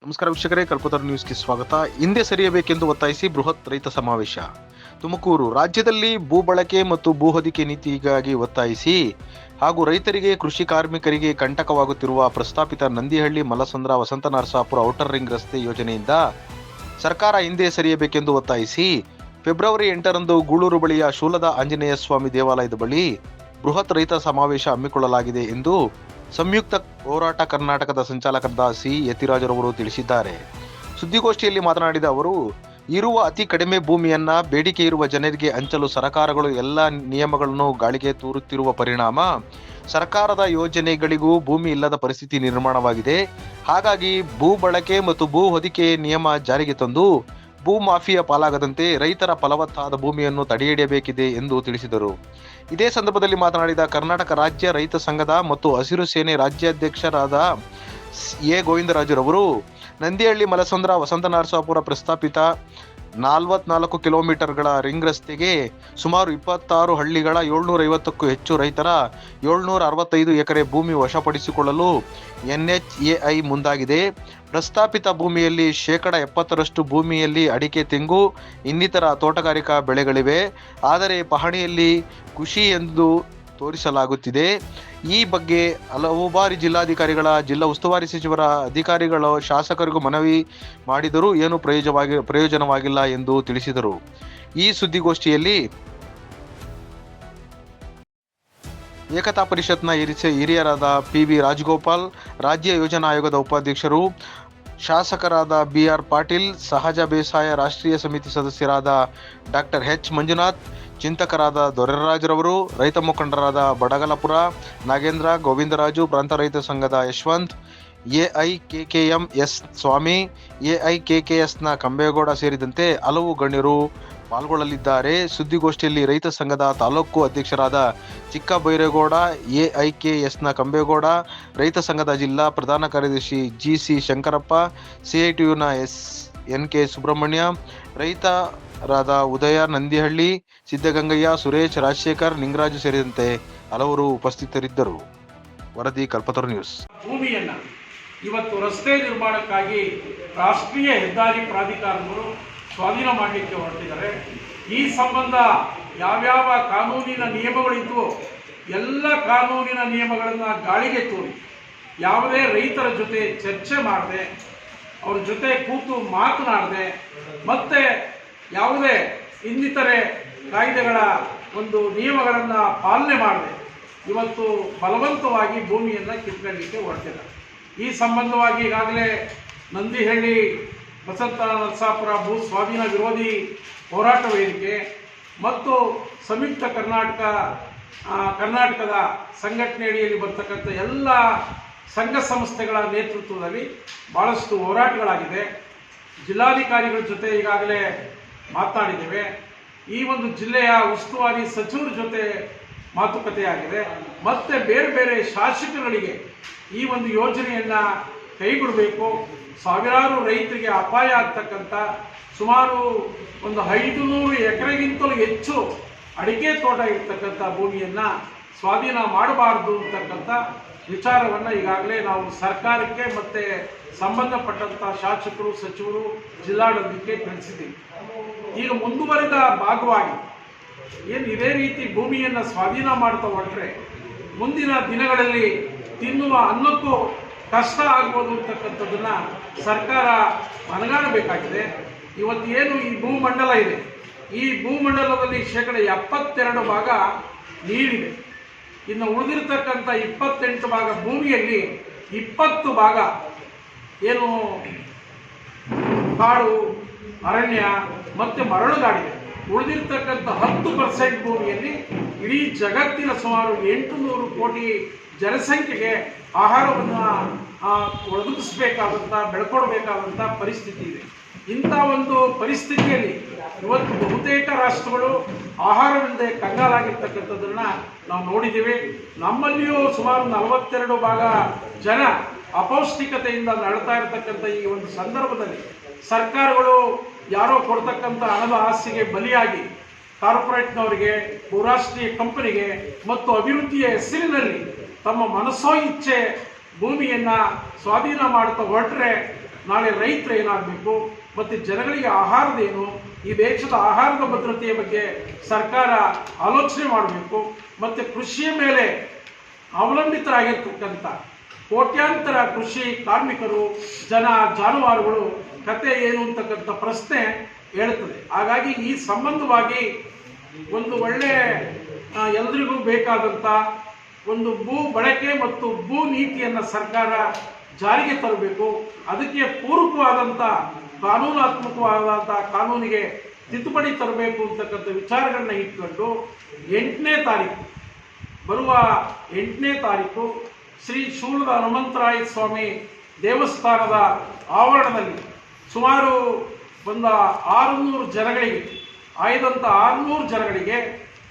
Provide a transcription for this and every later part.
ನಮಸ್ಕಾರ ವೀಕ್ಷಕರೇ, ಕಲ್ಪತರು ನ್ಯೂಸ್ಗೆ ಸ್ವಾಗತ. ಹಿಂದೆ ಸರಿಯಬೇಕೆಂದು ಒತ್ತಾಯಿಸಿ ಬೃಹತ್ ರೈತ ಸಮಾವೇಶ. ತುಮಕೂರು. ರಾಜ್ಯದಲ್ಲಿ ಭೂ ಬಳಕೆ ಮತ್ತು ಭೂ ಹೊದಿಕೆ ನೀತಿಗಾಗಿ ಒತ್ತಾಯಿಸಿ ಹಾಗೂ ರೈತರಿಗೆ, ಕೃಷಿ ಕಾರ್ಮಿಕರಿಗೆ ಕಂಟಕವಾಗುತ್ತಿರುವ ಪ್ರಸ್ತಾಪಿತ ನಂದಿಹಳ್ಳಿ ಮಲಸಂದ್ರ ವಸಂತನರಸಾಪುರ ಔಟರ್ ರಿಂಗ್ ರಸ್ತೆ ಯೋಜನೆಯಿಂದ ಸರ್ಕಾರ ಹಿಂದೆ ಸರಿಯಬೇಕೆಂದು ಒತ್ತಾಯಿಸಿ ಫೆಬ್ರವರಿ 8ರಂದು ಗೂಳೂರು ಬಳಿಯ ಶೂಲದ ಆಂಜನೇಯ ಸ್ವಾಮಿ ದೇವಾಲಯದ ಬಳಿ ಬೃಹತ್ ರೈತ ಸಮಾವೇಶ ಹಮ್ಮಿಕೊಳ್ಳಲಾಗಿದೆ ಎಂದು ಸಂಯುಕ್ತ ಹೋರಾಟ ಕರ್ನಾಟಕದ ಸಂಚಾಲಕರಾದ ಸಿ ಯತಿರಾಜರವರು ತಿಳಿಸಿದ್ದಾರೆ. ಸುದ್ದಿಗೋಷ್ಠಿಯಲ್ಲಿ ಮಾತನಾಡಿದ ಅವರು, ಇರುವ ಅತಿ ಕಡಿಮೆ ಭೂಮಿಯನ್ನ ಬೇಡಿಕೆ ಇರುವ ಜನರಿಗೆ ಹಂಚಲು ಸರ್ಕಾರಗಳು ಎಲ್ಲ ನಿಯಮಗಳನ್ನು ಗಾಳಿಗೆ ತೂರುತ್ತಿರುವ ಪರಿಣಾಮ ಸರ್ಕಾರದ ಯೋಜನೆಗಳಿಗೂ ಭೂಮಿ ಇಲ್ಲದ ಪರಿಸ್ಥಿತಿ ನಿರ್ಮಾಣವಾಗಿದೆ. ಹಾಗಾಗಿ ಭೂ ಬಳಕೆ ಮತ್ತು ಭೂ ಹೊದಿಕೆ ನಿಯಮ ಜಾರಿಗೆ ತಂದು ಭೂ ಮಾಫಿಯಾ ಪಾಲಾಗದಂತೆ ರೈತರ ಫಲವತ್ತಾದ ಭೂಮಿಯನ್ನು ತಡೆಹಿಡಿಯಬೇಕಿದೆ ಎಂದು ತಿಳಿಸಿದರು. ಇದೇ ಸಂದರ್ಭದಲ್ಲಿ ಮಾತನಾಡಿದ ಕರ್ನಾಟಕ ರಾಜ್ಯ ರೈತ ಸಂಘದ ಮತ್ತು ಹಸಿರು ಸೇನೆ ರಾಜ್ಯಾಧ್ಯಕ್ಷರಾದ ಎ ಗೋವಿಂದರಾಜುರವರು, ನಂದಿಹಳ್ಳಿ ಮಲಸಂದ್ರ ವಸಂತನರಸಾಪುರ ಪ್ರಸ್ತಾಪಿತ 44 ಕಿಲೋಮೀಟರ್ಗಳ ರಿಂಗ್ ರಸ್ತೆಗೆ ಸುಮಾರು 26 ಹಳ್ಳಿಗಳ 750ಕ್ಕೂ ಹೆಚ್ಚು ರೈತರ 765 ಎಕರೆ ಭೂಮಿ ವಶಪಡಿಸಿಕೊಳ್ಳಲು NHAI ಮುಂದಾಗಿದೆ. ಪ್ರಸ್ತಾಪಿತ ಭೂಮಿಯಲ್ಲಿ 70% ಭೂಮಿಯಲ್ಲಿ ಅಡಿಕೆ, ತೆಂಗು ಇನ್ನಿತರ ತೋಟಗಾರಿಕಾ ಬೆಳೆಗಳಿವೆ. ಆದರೆ ಪಹಣಿಯಲ್ಲಿ ಕೃಷಿ ಎಂದು ತೋರಿಸಲಾಗುತ್ತಿದೆ. ಈ ಬಗ್ಗೆ ಹಲವು ಬಾರಿ ಜಿಲ್ಲಾಧಿಕಾರಿಗಳ, ಜಿಲ್ಲಾ ಉಸ್ತುವಾರಿ ಸಚಿವರ, ಅಧಿಕಾರಿಗಳು, ಶಾಸಕರಿಗೂ ಮನವಿ ಮಾಡಿದರೂ ಏನೂ ಪ್ರಯೋಜನವಾಗಿಲ್ಲ ಎಂದು ತಿಳಿಸಿದರು. ಈ ಸುದ್ದಿಗೋಷ್ಠಿಯಲ್ಲಿ ಏಕತಾ ಪರಿಷತ್ನ ಹಿರಿಯರಾದ PV ರಾಜಗೋಪಾಲ್, ರಾಜ್ಯ ಯೋಜನಾ ಆಯೋಗದ ಉಪಾಧ್ಯಕ್ಷರು, ಶಾಸಕರಾದ BR ಪಾಟೀಲ್, ಸಹಜ ಬೇಸಾಯ ರಾಷ್ಟ್ರೀಯ ಸಮಿತಿ ಸದಸ್ಯರಾದ ಡಾಕ್ಟರ್ H ಮಂಜುನಾಥ್, ಚಿಂತಕರಾದ ದೊರೆರಾಜರವರು, ರೈತ ಮುಖಂಡರಾದ ಬಡಗಲಪುರ ನಾಗೇಂದ್ರ, ಗೋವಿಂದರಾಜು, ಪ್ರಾಂತ ರೈತ ಸಂಘದ ಯಶವಂತ್, AIKKM ಸ್ವಾಮಿ, AIKKSನ ಕಂಬೇಗೌಡ ಸೇರಿದಂತೆ ಹಲವು ಗಣ್ಯರು ಪಾಲ್ಗೊಳ್ಳಲಿದ್ದಾರೆ. ಸುದ್ದಿಗೋಷ್ಠಿಯಲ್ಲಿ ರೈತ ಸಂಘದ ತಾಲೂಕು ಅಧ್ಯಕ್ಷರಾದ ಚಿಕ್ಕಬೈರೇಗೌಡ, AIKSನ ಕಂಬೇಗೌಡ, ರೈತ ಸಂಘದ ಜಿಲ್ಲಾ ಪ್ರಧಾನ ಕಾರ್ಯದರ್ಶಿ GC ಶಂಕರಪ್ಪ, CITUನ NK ಸುಬ್ರಹ್ಮಣ್ಯ, ರೈತರಾದ ಉದಯ ನಂದಿಹಳ್ಳಿ, ಸಿದ್ದಗಂಗಯ್ಯ, ಸುರೇಶ್, ರಾಜಶೇಖರ್, ನಿಂಗರಾಜು ಸೇರಿದಂತೆ ಹಲವರು ಉಪಸ್ಥಿತರಿದ್ದರು. ವರದಿ ಕಲ್ಪತರು ನ್ಯೂಸ್. ಭೂಮಿಯನ್ನ ಇವತ್ತು ರಸ್ತೆ ನಿರ್ಮಾಣಕ್ಕಾಗಿ ರಾಷ್ಟ್ರೀಯ ಹೆದ್ದಾರಿ ಪ್ರಾಧಿಕಾರಗಳು ಸ್ವಾಧೀನ ಮಾಡಲಿಕ್ಕೆ ಹೊರಟಿದ್ದಾರೆ. ಈ ಸಂಬಂಧ ಯಾವ್ಯಾವ ಕಾನೂನಿನ ನಿಯಮಗಳಿದ್ದು ಎಲ್ಲ ಕಾನೂನಿನ ನಿಯಮಗಳನ್ನು ಗಾಳಿಗೆ ತೂರಿ ಯಾವುದೇ ರೈತರ ಜೊತೆ ಚರ್ಚೆ ಮಾಡದೆ, ಅವ್ರ ಜೊತೆ ಕೂತು ಮಾತನಾಡದೆ, ಮತ್ತೆ ಯಾವುದೇ ಇನ್ನಿತರೆ ಕಾಯ್ದೆಗಳ ಒಂದು ನಿಯಮಗಳನ್ನು ಪಾಲನೆ ಮಾಡದೆ ಇವತ್ತು ಬಲವಂತವಾಗಿ ಭೂಮಿಯನ್ನು ಕಿತ್ಕೊಳ್ಳಲಿಕ್ಕೆ ಹೊರಟಿದ್ದಾರೆ. ಈ ಸಂಬಂಧವಾಗಿ ಈಗಾಗಲೇ ನಂದಿಹಳ್ಳಿ ವಸಂತನರಸಾಪುರ ಭೂ ಸ್ವಾಧೀನ ವಿರೋಧಿ ಹೋರಾಟ ವೇದಿಕೆ ಮತ್ತು ಸಂಯುಕ್ತ ಕರ್ನಾಟಕದ ಸಂಘಟನೆಯಡಿಯಲ್ಲಿ ಬರ್ತಕ್ಕಂಥ ಎಲ್ಲ ಸಂಘ ಸಂಸ್ಥೆಗಳ ನೇತೃತ್ವದಲ್ಲಿ ಭಾಳಷ್ಟು ಹೋರಾಟಗಳಾಗಿದೆ. ಜಿಲ್ಲಾಧಿಕಾರಿಗಳ ಜೊತೆ ಈಗಾಗಲೇ ಮಾತನಾಡಿದ್ದೇವೆ. ಈ ಒಂದು ಜಿಲ್ಲೆಯ ಉಸ್ತುವಾರಿ ಸಚಿವರ ಜೊತೆ ಮಾತುಕತೆಯಾಗಿದೆ. ಮತ್ತೆ ಬೇರೆ ಬೇರೆ ಶಾಸಕರುಗಳಿಗೆ ಈ ಒಂದು ಯೋಜನೆಯನ್ನು ಕೈಗೊಳ್ಳಬೇಕು. ಸಾವಿರಾರು ರೈತರಿಗೆ ಅಪಾಯ ಆಗ್ತಕ್ಕಂಥ ಸುಮಾರು ಒಂದು 500 ಎಕರೆಗಿಂತಲೂ ಹೆಚ್ಚು ಅಡಿಕೆ ತೋಟ ಇರ್ತಕ್ಕಂಥ ಭೂಮಿಯನ್ನು ಸ್ವಾಧೀನ ಮಾಡಬಾರ್ದು ಅಂತಕ್ಕಂಥ ವಿಚಾರವನ್ನು ಈಗಾಗಲೇ ನಾವು ಸರ್ಕಾರಕ್ಕೆ ಮತ್ತು ಸಂಬಂಧಪಟ್ಟಂಥ ಶಾಸಕರು, ಸಚಿವರು, ಜಿಲ್ಲಾಡಳಿತಕ್ಕೆ ತಿಳಿಸಿದ್ದೀವಿ. ಈಗ ಮುಂದುವರಿದ ಭಾಗವಾಗಿ ಏನು ಇದೇ ರೀತಿ ಭೂಮಿಯನ್ನು ಸ್ವಾಧೀನ ಮಾಡ್ತಾ ಹೊರಟ್ರೆ ಮುಂದಿನ ದಿನಗಳಲ್ಲಿ ತಿನ್ನುವ ಅನ್ನಕ್ಕೂ ಕಷ್ಟ ಆಗ್ಬೋದು ಅಂತಕ್ಕಂಥದ್ದನ್ನು ಸರ್ಕಾರ ಮನಗಾಣಬೇಕಾಗಿದೆ. ಇವತ್ತು ಏನು ಈ ಭೂಮಂಡಲ ಇದೆ, ಈ ಭೂಮಂಡಲದಲ್ಲಿ 72% ಭಾಗ ನೀರಿದೆ. ಇನ್ನು ಉಳಿದಿರ್ತಕ್ಕಂಥ 28 ಭಾಗ ಭೂಮಿಯಲ್ಲಿ 20 ಭಾಗ ಏನು ಕಾಡು, ಅರಣ್ಯ ಮತ್ತು ಮರಳುಗಾಡಿದೆ. ಉಳಿದಿರ್ತಕ್ಕಂಥ 10% ಭೂಮಿಯಲ್ಲಿ ಇಡೀ ಜಗತ್ತಿನ ಸುಮಾರು 800 ಕೋಟಿ ಜನಸಂಖ್ಯೆಗೆ ಆಹಾರವನ್ನು ಒದಗಿಸಬೇಕಾದಂಥ, ಬೆಳ್ಕೊಡ್ಬೇಕಾದಂಥ ಪರಿಸ್ಥಿತಿ ಇದೆ. ಇಂಥ ಒಂದು ಪರಿಸ್ಥಿತಿಯಲ್ಲಿ ಇವತ್ತು ಬಹುತೇಕ ರಾಷ್ಟ್ರಗಳು ಆಹಾರವಿಲ್ಲದೆ ಕಂಗಾಲಾಗಿರ್ತಕ್ಕಂಥದ್ದನ್ನು ನಾವು ನೋಡಿದ್ದೀವಿ. ನಮ್ಮಲ್ಲಿಯೂ ಸುಮಾರು 42 ಭಾಗ ಜನ ಅಪೌಷ್ಟಿಕತೆಯಿಂದ ನಡ್ತಾ ಇರತಕ್ಕಂಥ ಈ ಒಂದು ಸಂದರ್ಭದಲ್ಲಿ ಸರ್ಕಾರಗಳು ಯಾರೋ ಕೊಡ್ತಕ್ಕಂಥ ಹಣದ ಆಸೆಗೆ ಬಲಿಯಾಗಿ ಕಾರ್ಪೊರೇಟ್ನವರಿಗೆ, ಬಹುರಾಷ್ಟ್ರೀಯ ಕಂಪನಿಗೆ ಮತ್ತು ಅಭಿವೃದ್ಧಿಯ ಹೆಸರಿನಲ್ಲಿ ತಮ್ಮ ಮನಸೋ ಇಚ್ಛೆ ಭೂಮಿಯನ್ನು ಸ್ವಾಧೀನ ಮಾಡ್ತಾ ಹೊರಟ್ರೆ ನಾಳೆ ರೈತರು ಏನಾಗಬೇಕು, ಮತ್ತು ಜನಗಳಿಗೆ ಆಹಾರದೇನು, ಈ ದೇಶದ ಆಹಾರದ ಭದ್ರತೆಯ ಬಗ್ಗೆ ಸರ್ಕಾರ ಆಲೋಚನೆ ಮಾಡಬೇಕು. ಮತ್ತು ಕೃಷಿಯ ಮೇಲೆ ಅವಲಂಬಿತರಾಗಿರ್ತಕ್ಕಂಥ ಕೋಟ್ಯಾಂತರ ಕೃಷಿ ಕಾರ್ಮಿಕರು, ಜಾನುವಾರುಗಳು ಕತೆ ಏನು ಅಂತಕ್ಕಂಥ ಪ್ರಶ್ನೆ ಹೇಳ್ತದೆ. ಹಾಗಾಗಿ ಈ ಸಂಬಂಧವಾಗಿ ಒಂದು ಒಳ್ಳೆ ಎಲ್ರಿಗೂ ಬೇಕಾದಂಥ ಒಂದು ಭೂ ಬಳಕೆ ಮತ್ತು ಭೂ ನೀತಿಯನ್ನು ಸರ್ಕಾರ ಜಾರಿಗೆ ತರಬೇಕು. ಅದಕ್ಕೆ ಪೂರಕವಾದಂಥ ಕಾನೂನಾತ್ಮಕವಾದಂಥ ಕಾನೂನಿಗೆ ತಿದ್ದುಪಡಿ ತರಬೇಕು ಅಂತಕ್ಕಂಥ ವಿಚಾರಗಳನ್ನ ಇಟ್ಕೊಂಡು 8ನೇ ತಾರೀಕು, ಬರುವ 8ನೇ ತಾರೀಕು ಶ್ರೀ ಶೂಲದ ಹನುಮಂತರಾಯ ಸ್ವಾಮಿ ದೇವಸ್ಥಾನದ ಆವರಣದಲ್ಲಿ ಸುಮಾರು ಒಂದು 600 ಜನಗಳಿಗೆ, ಆಯ್ದಂಥ 600 ಜನಗಳಿಗೆ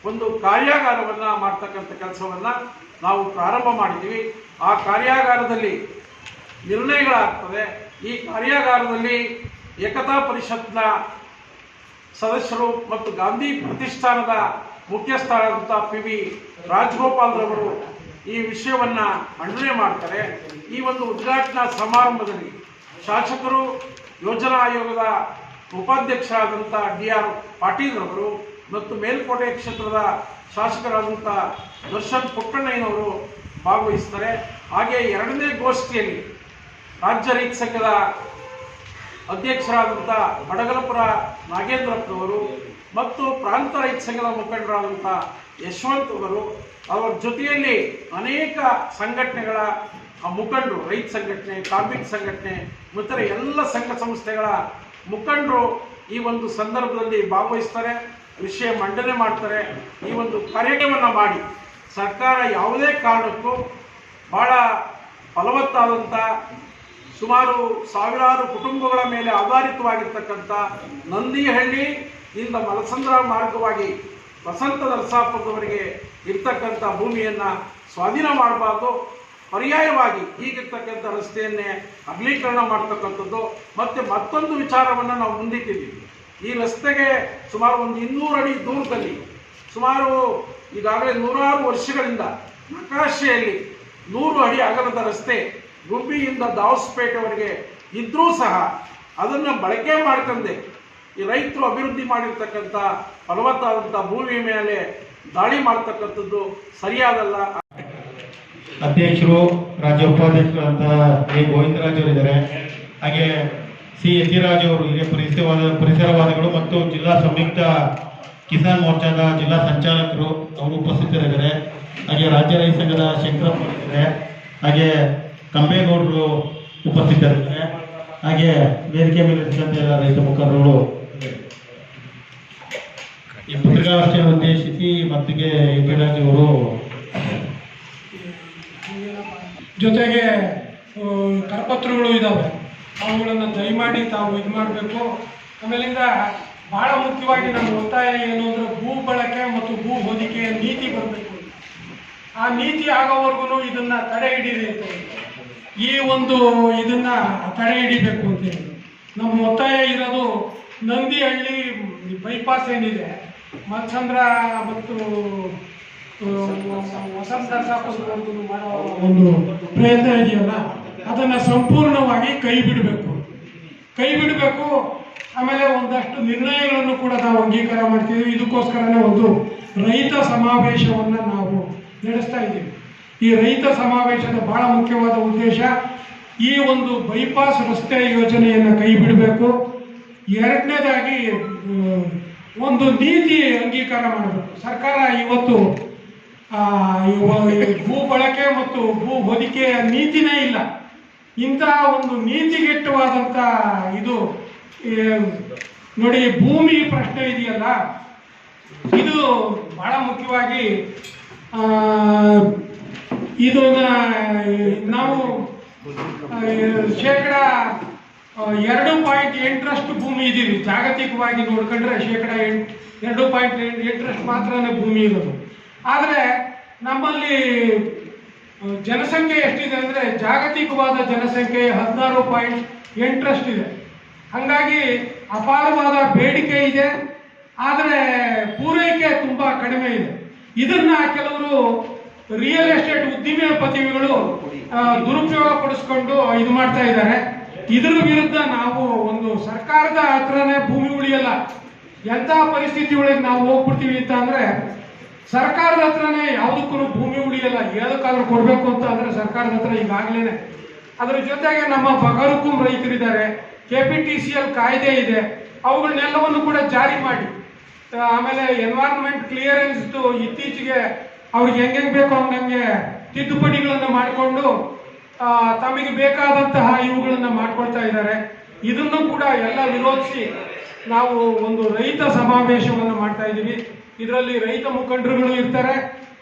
ಒಂದು ಕಾರ್ಯಾಗಾರವನ್ನು ಮಾಡ್ತಕ್ಕಂಥ ಕೆಲಸವನ್ನು ನಾವು ಪ್ರಾರಂಭ ಮಾಡಿದ್ದೀವಿ. ಆ ಕಾರ್ಯಾಗಾರದಲ್ಲಿ ನಿರ್ಣಯಗಳಾಗ್ತದೆ. ಈ ಕಾರ್ಯಾಗಾರದಲ್ಲಿ ಏಕತಾ ಪರಿಷತ್ನ ಸದಸ್ಯರು ಮತ್ತು ಗಾಂಧಿ ಪ್ರತಿಷ್ಠಾನದ ಮುಖ್ಯಸ್ಥರಾದಂಥ PV ರಾಜಗೋಪಾಲ್ ರವರು ಈ ವಿಷಯವನ್ನು ಮಂಡನೆ ಮಾಡ್ತಾರೆ. ಈ ಒಂದು ಉದ್ಘಾಟನಾ ಸಮಾರಂಭದಲ್ಲಿ ಶಾಸಕರು, ಯೋಜನಾ ಆಯೋಗದ ಉಪಾಧ್ಯಕ್ಷರಾದಂಥ DR ಪಾಟೀಲ್ ರವರು ಮತ್ತು ಮೇಲ್ಕೋಟೆ ಕ್ಷೇತ್ರದ ಶಾಸಕರಾದಂಥ ದರ್ಶನ್ ಪುಟ್ಟಣ್ಣಯ್ಯನವರು ಭಾಗವಹಿಸ್ತಾರೆ. ಹಾಗೆ 2ನೇ ಗೋಷ್ಠಿಯಲ್ಲಿ ರಾಜ್ಯ ರೈತ ಸಂಘದ ಅಧ್ಯಕ್ಷರಾದಂಥ ಬಡಗಲಪುರ ನಾಗೇಂದ್ರಪ್ಪನವರು ಮತ್ತು ಪ್ರಾಂತ ರೈತ ಸಂಘದ ಮುಖಂಡರಾದಂಥ ಯಶವಂತ್ ಅವರು, ಅವರ ಜೊತೆಯಲ್ಲಿ ಅನೇಕ ಸಂಘಟನೆಗಳ ಮುಖಂಡರು, ರೈತ ಸಂಘಟನೆ, ಕಾರ್ಮಿಕ ಸಂಘಟನೆ ಮತ್ತು ಎಲ್ಲ ಸಂಘ ಸಂಸ್ಥೆಗಳ ಮುಖಂಡರು ಈ ಒಂದು ಸಂದರ್ಭದಲ್ಲಿ ಭಾಗವಹಿಸ್ತಾರೆ, ವಿಷಯ ಮಂಡನೆ ಮಾಡ್ತಾರೆ. ಈ ಒಂದು ಕಾರ್ಯಕ್ರಮವನ್ನು ಮಾಡಿ ಸರ್ಕಾರ ಯಾವುದೇ ಕಾರಣಕ್ಕೂ ಭಾಳ ಫಲವತ್ತಾದಂಥ ಸುಮಾರು ಸಾವಿರಾರು ಕುಟುಂಬಗಳ ಮೇಲೆ ಆಧಾರಿತವಾಗಿರ್ತಕ್ಕಂಥ ನಂದಿಹಳ್ಳಿ ಇಂದ ಮಲಸಂದ್ರ ಮಾರ್ಗವಾಗಿ ವಸಂತ ನರಸಾಪುರದವರೆಗೆ ಇರ್ತಕ್ಕಂಥ ಭೂಮಿಯನ್ನು ಸ್ವಾಧೀನ ಮಾಡಬಾರ್ದು. ಪರ್ಯಾಯವಾಗಿ ಈಗಿರ್ತಕ್ಕಂಥ ರಸ್ತೆಯನ್ನೇ ಅಗಲೀಕರಣ ಮಾಡ್ತಕ್ಕಂಥದ್ದು. ಮತ್ತು ಮತ್ತೊಂದು ವಿಚಾರವನ್ನು ನಾವು ಮುಂದಿಟ್ಟಿದ್ದೀವಿ. ಈ ರಸ್ತೆಗೆ ಸುಮಾರು ಒಂದು 200 ಅಡಿ ದೂರದಲ್ಲಿ ಸುಮಾರು ಈಗಾಗಲೇ 100 ವರ್ಷಗಳಿಂದ ನಕಾಶೆಯಲ್ಲಿ 100 ಅಡಿ ಅಗಲದ ರಸ್ತೆ ಗುಬ್ಬಿಯಿಂದ ದಾವಸ್ಪೇಟೆವರೆಗೆ ಇದ್ದರೂ ಸಹ ಅದನ್ನು ಬಳಕೆ ಮಾಡ್ಕೊಂಡೆ ಈ ರೈತರು ಅಭಿವೃದ್ಧಿ ಮಾಡಿರ್ತಕ್ಕಂಥ ಫಲವತ್ತಾದಂಥ ಭೂಮಿಯ ಮೇಲೆ ದಾಳಿ ಮಾಡ್ತಕ್ಕಂಥದ್ದು ಸರಿಯಾದಲ್ಲ. ಅಧ್ಯಕ್ಷರು, ರಾಜ್ಯ ಉಪಾಧ್ಯಕ್ಷರಾದಂತಹ A. ಗೋವಿಂದರಾಜ್ ಅವರಿದ್ದಾರೆ. ಹಾಗೆ C. ಯತಿರಾಜ್ ಅವರು ಹಿರಿಯ ಪರಿಸರವಾದಿಗಳು ಮತ್ತು ಜಿಲ್ಲಾ ಸಂಯುಕ್ತ ಕಿಸಾನ್ ಮೋರ್ಚಾದ ಜಿಲ್ಲಾ ಸಂಚಾಲಕರು ಅವರು ಉಪಸ್ಥಿತರಿದ್ದಾರೆ. ಹಾಗೆ ರಾಜ್ಯ ರೈತ ಸಂಘದ ಶಂಕರಪ್ಪ ಇದ್ದಾರೆ. ಹಾಗೆ ಕಂಬೇಗೌಡರು ಉಪಸ್ಥಿತರಿದ್ದಾರೆ. ಹಾಗೆ ವೇದಿಕೆ ಮೇಲೆ ಇರ್ತಕ್ಕಂಥ ಎಲ್ಲ ರೈತ ಮುಖಂಡರು ಈ ಪತ್ರಿಕಾಗೋಷ್ಠಿಯನ್ನು ಉದ್ದೇಶಿಸಿ ಮತ್ತಿಗೆ ಯತಿರಾಜ್ ಅವರು ಜೊತೆಗೆ ಕರಪತ್ರಗಳು ಇದ್ದಾವೆ, ಅವುಗಳನ್ನು ದಯಮಾಡಿ ತಾವು ಇದು ಮಾಡಬೇಕು. ಆಮೇಲಿಂದ ಭಾಳ ಮುಖ್ಯವಾಗಿ ನಮ್ಮ ಒತ್ತಾಯ ಏನು ಅಂದರೆ ಭೂ ಬಳಕೆ ಮತ್ತು ಭೂ ಹೊದಿಕೆಯ ನೀತಿ ಬರಬೇಕು. ಆ ನೀತಿ ಆಗೋವರೆಗೂ ಇದನ್ನು ತಡೆ ಹಿಡೀರಿ ಅಂತ, ಈ ಒಂದು ಇದನ್ನು ತಡೆ ಹಿಡಿಬೇಕು ಅಂತೇಳಿ ನಮ್ಮ ಒತ್ತಾಯ ಇರೋದು. ನಂದಿಹಳ್ಳಿ ಬೈಪಾಸ್ ಏನಿದೆ, ಮತ್ಸಂದ್ರ ಮತ್ತು ವಸಂತ ನರಸಾಪುರದವರೆಗೂ ಮಾಡೋ ಒಂದು ಪ್ರಯತ್ನ ಇದೆಯಲ್ಲ, ಅದನ್ನು ಸಂಪೂರ್ಣವಾಗಿ ಕೈ ಬಿಡಬೇಕು. ಆಮೇಲೆ ಒಂದಷ್ಟು ನಿರ್ಣಯಗಳನ್ನು ಕೂಡ ನಾವು ಅಂಗೀಕಾರ ಮಾಡ್ತೀವಿ. ಇದಕ್ಕೋಸ್ಕರನೇ ಒಂದು ರೈತ ಸಮಾವೇಶವನ್ನು ನಾವು ನಡೆಸ್ತಾ ಇದ್ದೀವಿ. ಈ ರೈತ ಸಮಾವೇಶದ ಬಹಳ ಮುಖ್ಯವಾದ ಉದ್ದೇಶ ಈ ಒಂದು ಬೈಪಾಸ್ ರಸ್ತೆ ಯೋಜನೆಯನ್ನು ಕೈ ಬಿಡಬೇಕು. ಎರಡನೇದಾಗಿ ಒಂದು ನೀತಿ ಅಂಗೀಕಾರ ಮಾಡಬೇಕು. ಸರ್ಕಾರ ಇವತ್ತು ಭೂ ಬಳಕೆ ಮತ್ತು ಭೂ ಹೊದಿಕೆಯ ನೀತಿನೇ ಇಲ್ಲ. ಇಂತಹ ಒಂದು ನೀತಿಗೆಟ್ಟವಾದಂಥ ಇದು ನೋಡಿ, ಭೂಮಿ ಪ್ರಶ್ನೆ ಇದೆಯಲ್ಲ, ಇದು ಬಹಳ ಮುಖ್ಯವಾಗಿ ಇದನ್ನ ನಾವು 2.8% ಭೂಮಿ ಇದ್ದೀವಿ. ಜಾಗತಿಕವಾಗಿ ನೋಡ್ಕೊಂಡ್ರೆ 2.8% ಮಾತ್ರನೇ ಭೂಮಿ ಇರೋದು. ಆದರೆ ನಮ್ಮಲ್ಲಿ ಜನಸಂಖ್ಯೆ ಎಷ್ಟಿದೆ ಅಂದರೆ ಜಾಗತಿಕವಾದ ಜನಸಂಖ್ಯೆ 16.8% ಇದೆ. ಹಾಗಾಗಿ ಅಪಾರವಾದ ಬೇಡಿಕೆ ಇದೆ, ಆದರೆ ಪೂರೈಕೆ ತುಂಬ ಕಡಿಮೆ ಇದೆ. ಇದನ್ನು ಕೆಲವರು ರಿಯಲ್ ಎಸ್ಟೇಟ್ ಉದ್ದಿಮೆಪತಿಗಳು ದುರುಪಯೋಗ ಪಡಿಸ್ಕೊಂಡು ಇದು ಮಾಡ್ತಾ ಇದ್ದಾರೆ. ಇದ್ರ ವಿರುದ್ಧ ನಾವು ಒಂದು ಸರ್ಕಾರದ ಹತ್ರನೇ ಭೂಮಿ ಉಳಿಯಲ್ಲ. ಎಂಥ ಪರಿಸ್ಥಿತಿ ಒಳಗೆ ನಾವು ಹೋಗ್ಬಿಡ್ತೀವಿ ಅಂತ ಅಂದ್ರೆ ಸರ್ಕಾರದ ಹತ್ರನೇ ಯಾವುದಕ್ಕೂ ಭೂಮಿ ಉಳಿಯಲ್ಲ. ಯಾವುದಕ್ಕಾದ್ರೂ ಕೊಡಬೇಕು ಅಂತ ಅಂದ್ರೆ ಸರ್ಕಾರದ ಹತ್ರ ಈಗಾಗಲೇ. ಅದರ ಜೊತೆಗೆ ನಮ್ಮ ಬಗರುಕುಂ ರೈತರಿದ್ದಾರೆ, KPTCL ಕಾಯ್ದೆ ಇದೆ, ಅವುಗಳನ್ನೆಲ್ಲವನ್ನು ಕೂಡ ಜಾರಿ ಮಾಡಿ, ಆಮೇಲೆ ಎನ್ವೈರನ್ಮೆಂಟ್ ಕ್ಲಿಯರೆನ್ಸ್ ಇತ್ತೀಚೆಗೆ ಅವ್ರಿಗೆ ಹೆಂಗೆ ಬೇಕೋ ಹಂಗಂಗೆ ತಿದ್ದುಪಡಿಗಳನ್ನು ಮಾಡಿಕೊಂಡು ತಮಗೆ ಬೇಕಾದಂತಹ ಇವುಗಳನ್ನು ಮಾಡ್ಕೊಳ್ತಾ ಇದ್ದಾರೆ. ಇದನ್ನು ಕೂಡ ಎಲ್ಲ ವಿರೋಧಿಸಿ ನಾವು ಒಂದು ರೈತ ಸಮಾವೇಶವನ್ನು ಮಾಡ್ತಾ ಇದ್ದೀವಿ. ಇದರಲ್ಲಿ ರೈತ ಮುಖಂಡರುಗಳು ಇರ್ತಾರೆ,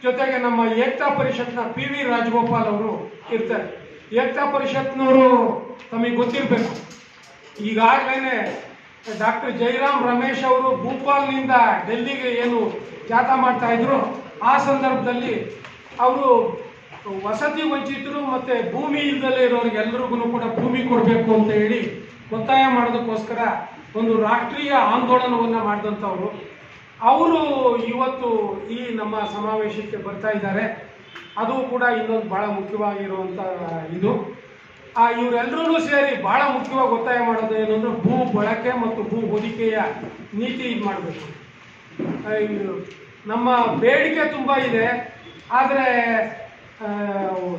ಜೊತೆಗೆ ನಮ್ಮ ಏಕ್ತಾ ಪರಿಷತ್ನ PV ರಾಜಗೋಪಾಲ್ ಅವರು ಇರ್ತಾರೆ. ಏಕ್ತಾ ಪರಿಷತ್ನವರು ತಮಗೆ ಗೊತ್ತಿರಬೇಕು, ಈಗಾಗಲೇ ಡಾಕ್ಟರ್ ಜೈರಾಮ್ ರಮೇಶ್ ಅವರು ಭೂಪಾಲ್ನಿಂದ ಡೆಲ್ಲಿಗೆ ಏನು ಜಾಥಾ ಮಾಡ್ತಾ ಇದ್ರು, ಆ ಸಂದರ್ಭದಲ್ಲಿ ಅವರು ವಸತಿ ವಂಚಿತರು ಮತ್ತು ಭೂಮಿ ಇಲ್ಲದಲ್ಲೇ ಇರೋರಿಗೆಲ್ಲರಿಗೂ ಕೂಡ ಭೂಮಿ ಕೊಡಬೇಕು ಅಂತ ಹೇಳಿ ಒತ್ತಾಯ ಮಾಡೋದಕ್ಕೋಸ್ಕರ ಒಂದು ರಾಷ್ಟ್ರೀಯ ಆಂದೋಲನವನ್ನು ಮಾಡಿದಂಥವ್ರು. ಅವರು ಇವತ್ತು ಈ ನಮ್ಮ ಸಮಾವೇಶಕ್ಕೆ ಬರ್ತಾ ಇದ್ದಾರೆ. ಅದು ಕೂಡ ಇನ್ನೊಂದು ಭಾಳ ಮುಖ್ಯವಾಗಿರುವಂಥ ಇದು. ಇವರೆಲ್ಲರೂ ಸೇರಿ ಭಾಳ ಮುಖ್ಯವಾಗಿ ಒತ್ತಾಯ ಮಾಡೋದು ಏನು ಅಂದರೆ ಭೂ ಬಳಕೆ ಮತ್ತು ಭೂ ಹೊದಿಕೆಯ ನೀತಿ ಇದು ಮಾಡಬೇಕು. ನಮ್ಮ ಬೇಡಿಕೆ ತುಂಬ ಇದೆ, ಆದರೆ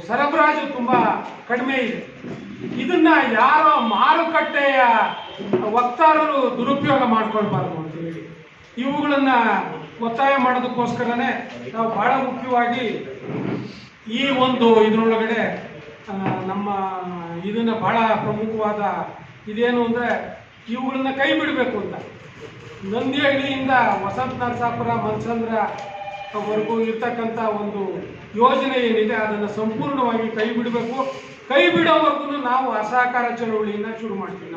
ಸರಬರಾಜು ತುಂಬ ಕಡಿಮೆ ಇದೆ. ಇದನ್ನ ಯಾರೋ ಮಾರುಕಟ್ಟೆಯ ವಕ್ತಾರರು ದುರುಪಯೋಗ ಮಾಡ್ಕೊಳ್ಬಾರ್ದು ಅಂತ ಹೇಳಿ ಇವುಗಳನ್ನು ಒತ್ತಾಯ ಮಾಡೋದಕ್ಕೋಸ್ಕರನೇ ನಾವು ಭಾಳ ಮುಖ್ಯವಾಗಿ ಈ ಒಂದು ಇದರೊಳಗಡೆ ನಮ್ಮ ಇದನ್ನು ಭಾಳ ಪ್ರಮುಖವಾದ ಇದೇನು ಅಂದರೆ ಇವುಗಳನ್ನ ಕೈ ಬಿಡಬೇಕು ಅಂತ. ನಂದಿಹಳ್ಳಿಯಿಂದ ವಸಂತ ನರಸಾಪುರ ಮನ್ಸಂದ್ರವರೆಗೂ ಇರ್ತಕ್ಕಂಥ ಒಂದು ಯೋಜನೆ ಏನಿದೆ ಅದನ್ನು ಸಂಪೂರ್ಣವಾಗಿ ಕೈ ಬಿಡಬೇಕು. ಕೈ ಬಿಡೋವರೆಗೂ ನಾವು ಅಸಹಕಾರ ಚಳವಳಿಯನ್ನು ಶುರು ಮಾಡ್ತೀವಿ.